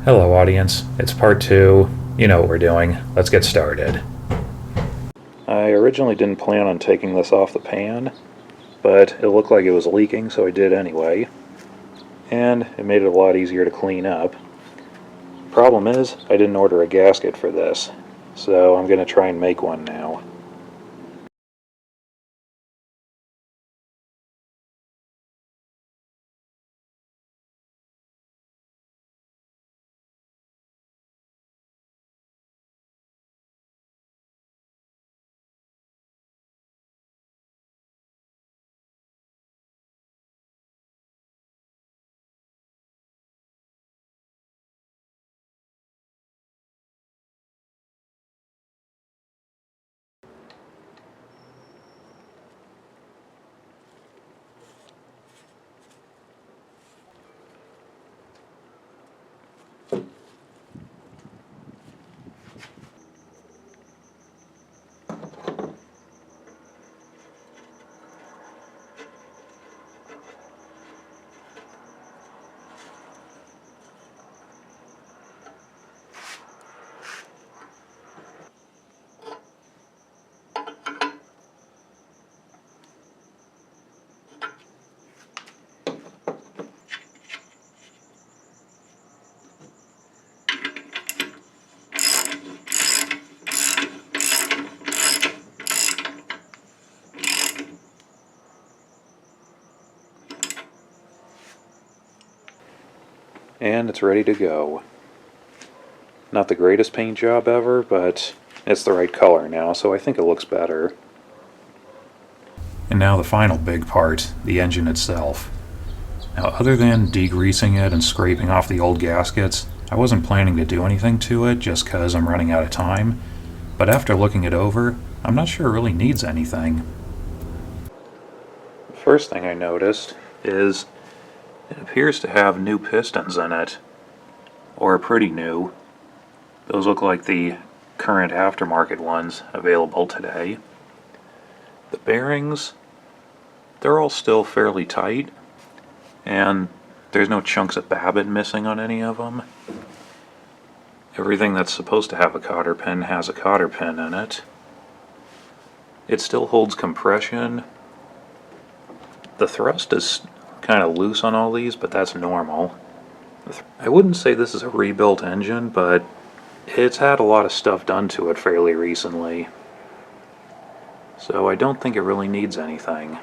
Hello, audience. It's part 2. You know what we're doing. Let's get started. I originally didn't plan on taking this off the pan, but it looked like it was leaking, so I did anyway. And it made it a lot easier to clean up. Problem is, I didn't order a gasket for this, so I'm going to try and make one now. And it's ready to go. Not the greatest paint job ever, but it's the right color now, so I think it looks better. And now the final big part, the engine itself. Now, other than degreasing it and scraping off the old gaskets, I wasn't planning to do anything to it just because I'm running out of time, but after looking it over, I'm not sure it really needs anything. The first thing I noticed is it appears to have new pistons in it, or pretty new. Those look like the current aftermarket ones available today. The bearings, they're all still fairly tight, and there's no chunks of babbitt missing on any of them. Everything that's supposed to have a cotter pin has a cotter pin in it. It still holds compression. The thrust is kind of loose on all these, but that's normal. I wouldn't say this is a rebuilt engine, but it's had a lot of stuff done to it fairly recently. So I don't think it really needs anything.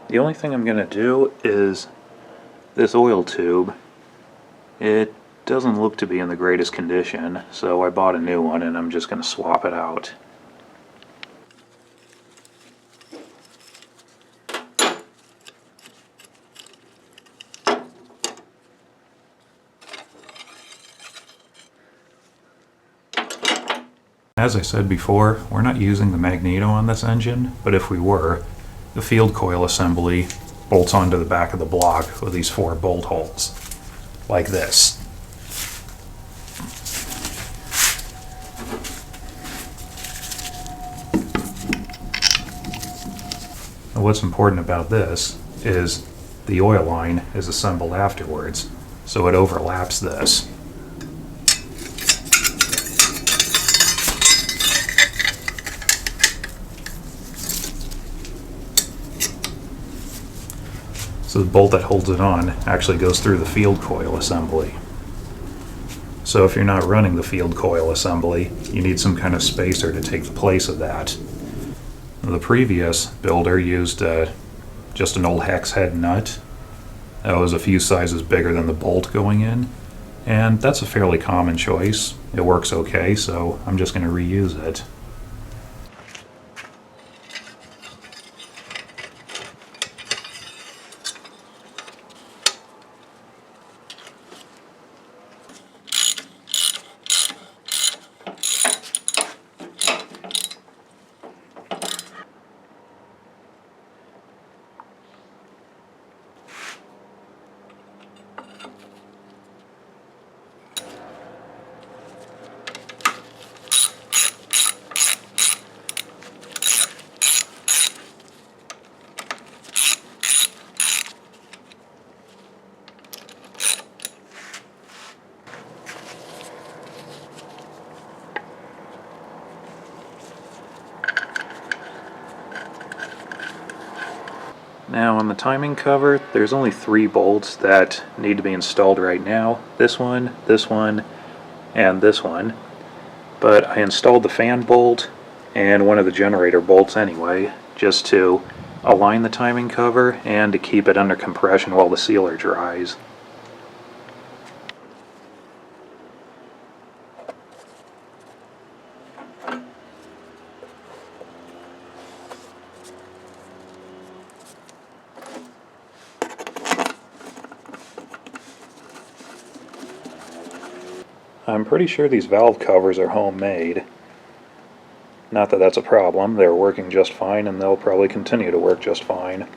The only thing I'm going to do is this oil tube. It doesn't look to be in the greatest condition, so I bought a new one and I'm just going to swap it out. As I said before, we're not using the magneto on this engine, but if we were, the field coil assembly bolts onto the back of the block with these 4 bolt holes, like this. Now what's important about this is the oil line is assembled afterwards, so it overlaps this. So the bolt that holds it on actually goes through the field coil assembly. So if you're not running the field coil assembly, you need some kind of spacer to take the place of that. The previous builder used just an old hex head nut that was a few sizes bigger than the bolt going in, and that's a fairly common choice. It works okay, so I'm just going to reuse it. Now on the timing cover, there's only 3 bolts that need to be installed right now. This one, and this one. But I installed the fan bolt and one of the generator bolts anyway, just to align the timing cover and to keep it under compression while the sealer dries. I'm pretty sure these valve covers are homemade. Not that that's a problem, they're working just fine and they'll probably continue to work just fine.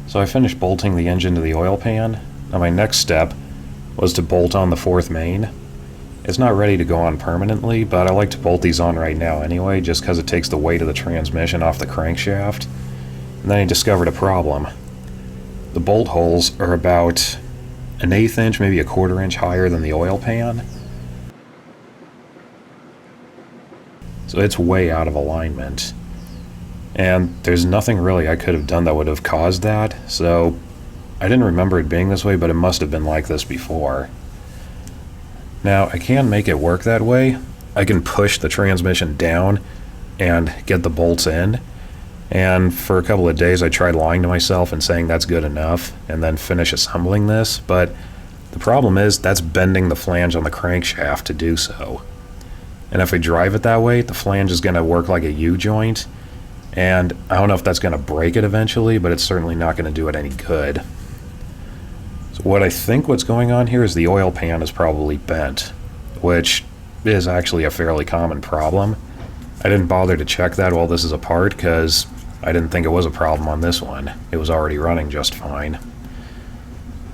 So I finished bolting the engine to the oil pan. Now my next step was to bolt on the 4th main. It's not ready to go on permanently, but I like to bolt these on right now anyway, just because it takes the weight of the transmission off the crankshaft. And then I discovered a problem. The bolt holes are about an 1/8 inch, maybe a 1/4 inch higher than the oil pan. So it's way out of alignment. And there's nothing really I could have done that would have caused that, so I didn't remember it being this way, but it must have been like this before. Now, I can make it work that way. I can push the transmission down and get the bolts in, and for a couple of days I tried lying to myself and saying that's good enough, and then finish assembling this, but the problem is that's bending the flange on the crankshaft to do so. And if I drive it that way, the flange is going to work like a U-joint, and I don't know if that's going to break it eventually, but it's certainly not going to do it any good. So what I think what's going on here is the oil pan is probably bent, which is actually a fairly common problem. I didn't bother to check that while this is apart because I didn't think it was a problem on this one. It was already running just fine.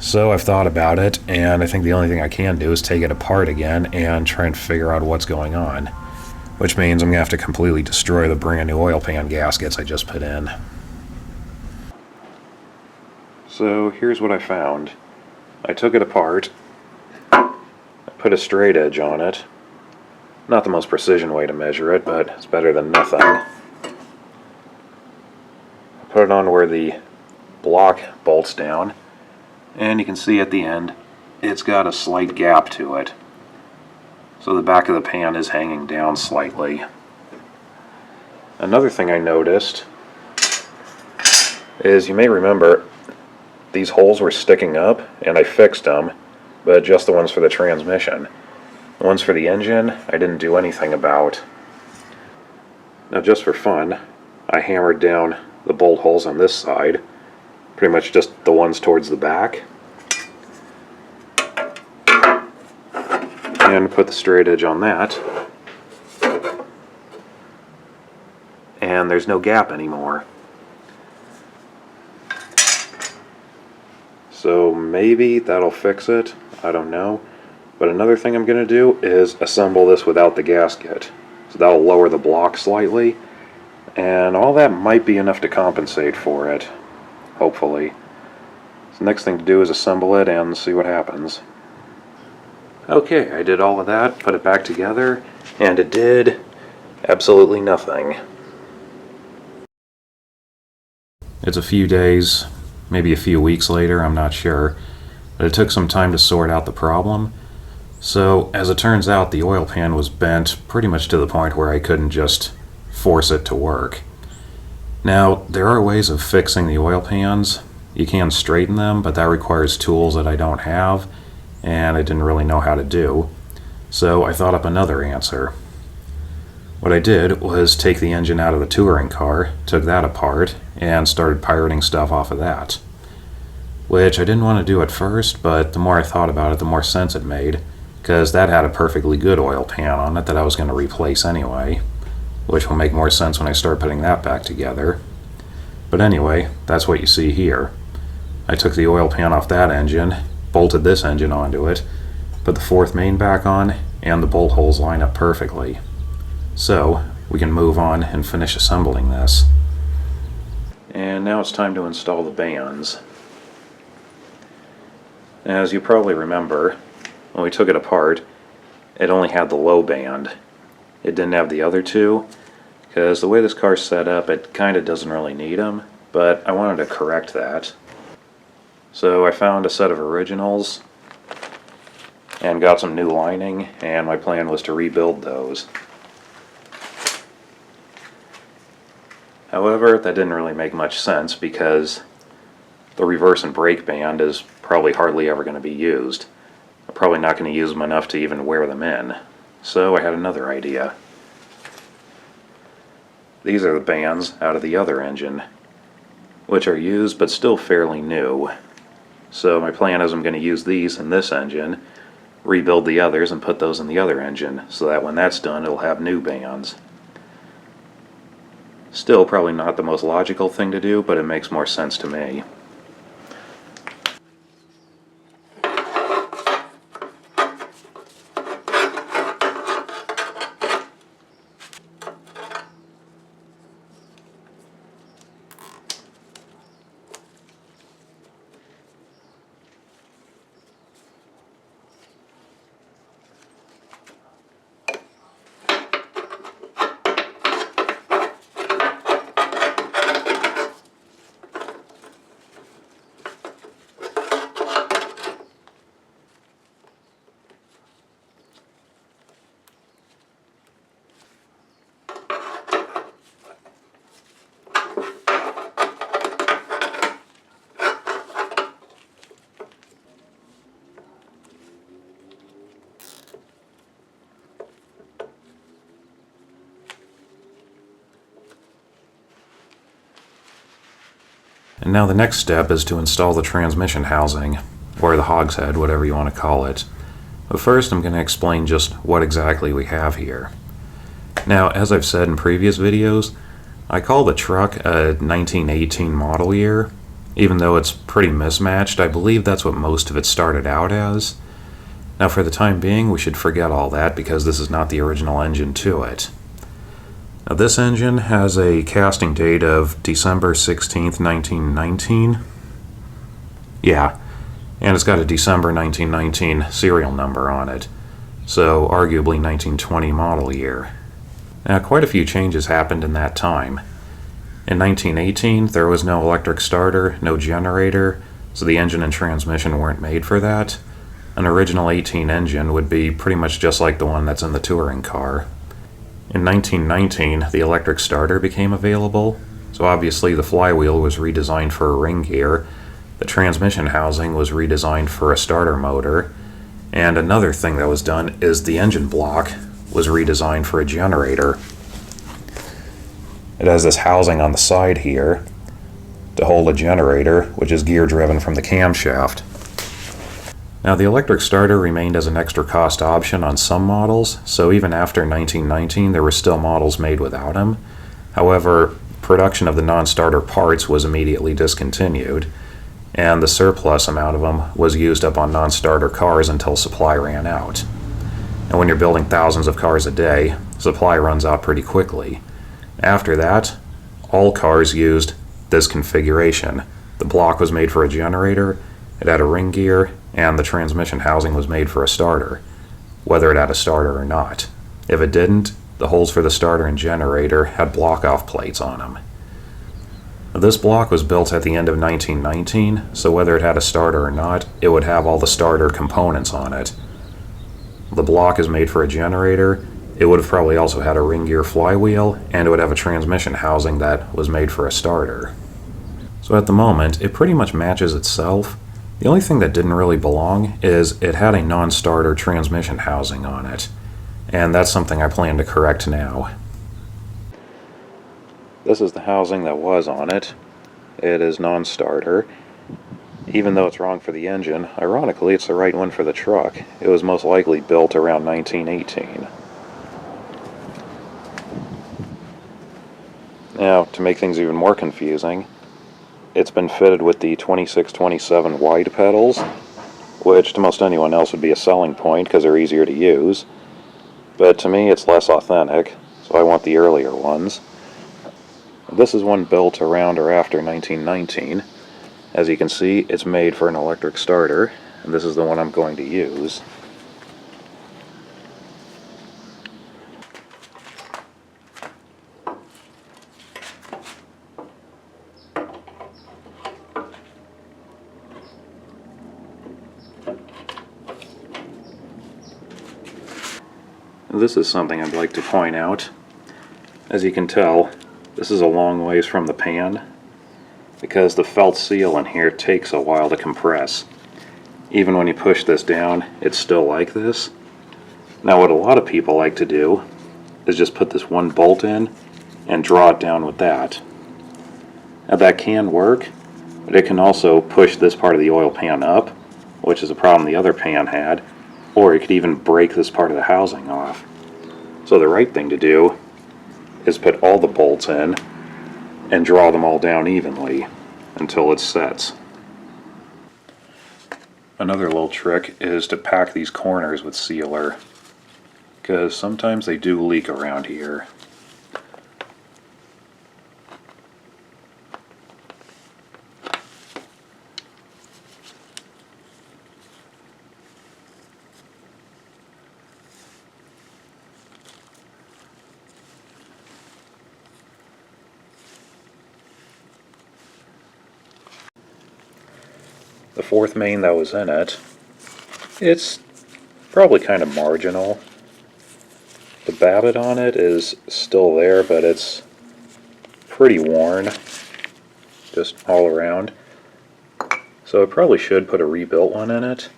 So I've thought about it, and I think the only thing I can do is take it apart again and try and figure out what's going on. Which means I'm going to have to completely destroy the brand new oil pan gaskets I just put in. So here's what I found. I took it apart, I put a straight edge on it. Not the most precision way to measure it, but it's better than nothing. I put it on where the block bolts down, and you can see at the end it's got a slight gap to it. So the back of the pan is hanging down slightly. Another thing I noticed is, you may remember, these holes were sticking up and I fixed them, but just the ones for the transmission. The ones for the engine, I didn't do anything about. Now just for fun, I hammered down the bolt holes on this side, pretty much just the ones towards the back. And put the straight edge on that, and there's no gap anymore. So maybe that'll fix it, I don't know, But another thing I'm going to do is assemble this without the gasket. So that'll lower the block slightly, and all that might be enough to compensate for it, hopefully. So the next thing to do is assemble it and see what happens. Okay, I did all of that, put it back together, and it did absolutely nothing. It's a few days, maybe a few weeks later, I'm not sure, but it took some time to sort out the problem. So, as it turns out, the oil pan was bent pretty much to the point where I couldn't just force it to work. Now, there are ways of fixing the oil pans. You can straighten them, but that requires tools that I don't have, and I didn't really know how to do. So I thought up another answer. What I did was take the engine out of the touring car, took that apart, and started pirating stuff off of that. Which I didn't want to do at first, but the more I thought about it, the more sense it made, because that had a perfectly good oil pan on it that I was going to replace anyway, which will make more sense when I start putting that back together. But anyway, that's what you see here. I took the oil pan off that engine, bolted this engine onto it, put the fourth main back on, and the bolt holes line up perfectly. So, we can move on and finish assembling this. And now it's time to install the bands. As you probably remember, when we took it apart, it only had the low band. It didn't have the other two, because the way this car's set up, it kind of doesn't really need them, but I wanted to correct that. So I found a set of originals and got some new lining, and my plan was to rebuild those. However, that didn't really make much sense because the reverse and brake band is probably hardly ever going to be used. I'm probably not going to use them enough to even wear them in. So I had another idea. These are the bands out of the other engine, which are used but still fairly new. So my plan is I'm going to use these in this engine, rebuild the others and put those in the other engine, so that when that's done it'll have new bands. Still probably not the most logical thing to do, but it makes more sense to me. And now the next step is to install the transmission housing, or the hogshead, whatever you want to call it. But first I'm going to explain just what exactly we have here. Now, as I've said in previous videos, I call the truck a 1918 model year. Even though it's pretty mismatched, I believe that's what most of it started out as. Now for the time being, we should forget all that because this is not the original engine to it. Now this engine has a casting date of December 16th, 1919. Yeah, and it's got a December 1919 serial number on it, so arguably 1920 model year. Now quite a few changes happened in that time. In 1918, there was no electric starter, no generator, so the engine and transmission weren't made for that. An original 18 engine would be pretty much just like the one that's in the touring car. In 1919, the electric starter became available, so obviously the flywheel was redesigned for a ring gear, the transmission housing was redesigned for a starter motor, and another thing that was done is the engine block was redesigned for a generator. It has this housing on the side here to hold a generator, which is gear driven from the camshaft. Now the electric starter remained as an extra cost option on some models, so even after 1919 there were still models made without him. However, production of the non-starter parts was immediately discontinued, and the surplus amount of them was used up on non-starter cars until supply ran out. And when you're building thousands of cars a day, supply runs out pretty quickly. After that, all cars used this configuration. The block was made for a generator, it had a ring gear, and the transmission housing was made for a starter, whether it had a starter or not. If it didn't, the holes for the starter and generator had block-off plates on them. This block was built at the end of 1919, so whether it had a starter or not, it would have all the starter components on it. The block is made for a generator. It would have probably also had a ring gear flywheel, and it would have a transmission housing that was made for a starter. So at the moment, it pretty much matches itself. The only thing that didn't really belong is it had a non-starter transmission housing on it, and that's something I plan to correct now. This is the housing that was on it. It is non-starter. Even though it's wrong for the engine, ironically it's the right one for the truck. It was most likely built around 1918. Now, to make things even more confusing, it's been fitted with the 26-27 wide pedals, which to most anyone else would be a selling point because they're easier to use. But to me it's less authentic, so I want the earlier ones. This is one built around or after 1919. As you can see, it's made for an electric starter, and this is the one I'm going to use. This is something I'd like to point out. As you can tell, this is a long ways from the pan, because the felt seal in here takes a while to compress. Even when you push this down, it's still like this. Now what a lot of people like to do is just put this one bolt in and draw it down with that. Now that can work, but it can also push this part of the oil pan up, which is a problem the other pan had, or it could even break this part of the housing off. So the right thing to do is put all the bolts in and draw them all down evenly until it sets. Another little trick is to pack these corners with sealer, because sometimes they do leak around here. The fourth main that was in it, it's probably kind of marginal. The babbitt on it is still there, but it's pretty worn, just all around. So I probably should put a rebuilt one in it.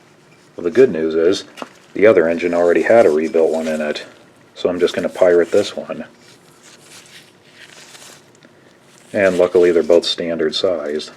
Well, the good news is, the other engine already had a rebuilt one in it, so I'm just going to pirate this one. And luckily they're both standard sized.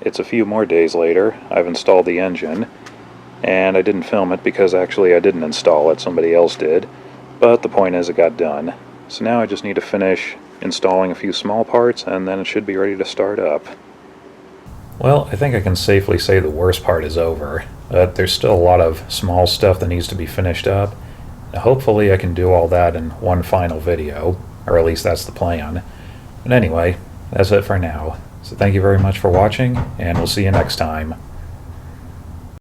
it's a few more days later. I've installed the engine, and I didn't film it because actually I didn't install it, somebody else did, but the point is it got done. So now I just need to finish installing a few small parts and then it should be ready to start up. Well, I think I can safely say the worst part is over, but there's still a lot of small stuff that needs to be finished up. Now, hopefully I can do all that in one final video, or at least that's the plan. But anyway, that's it for now. So thank you very much for watching, and we'll see you next time.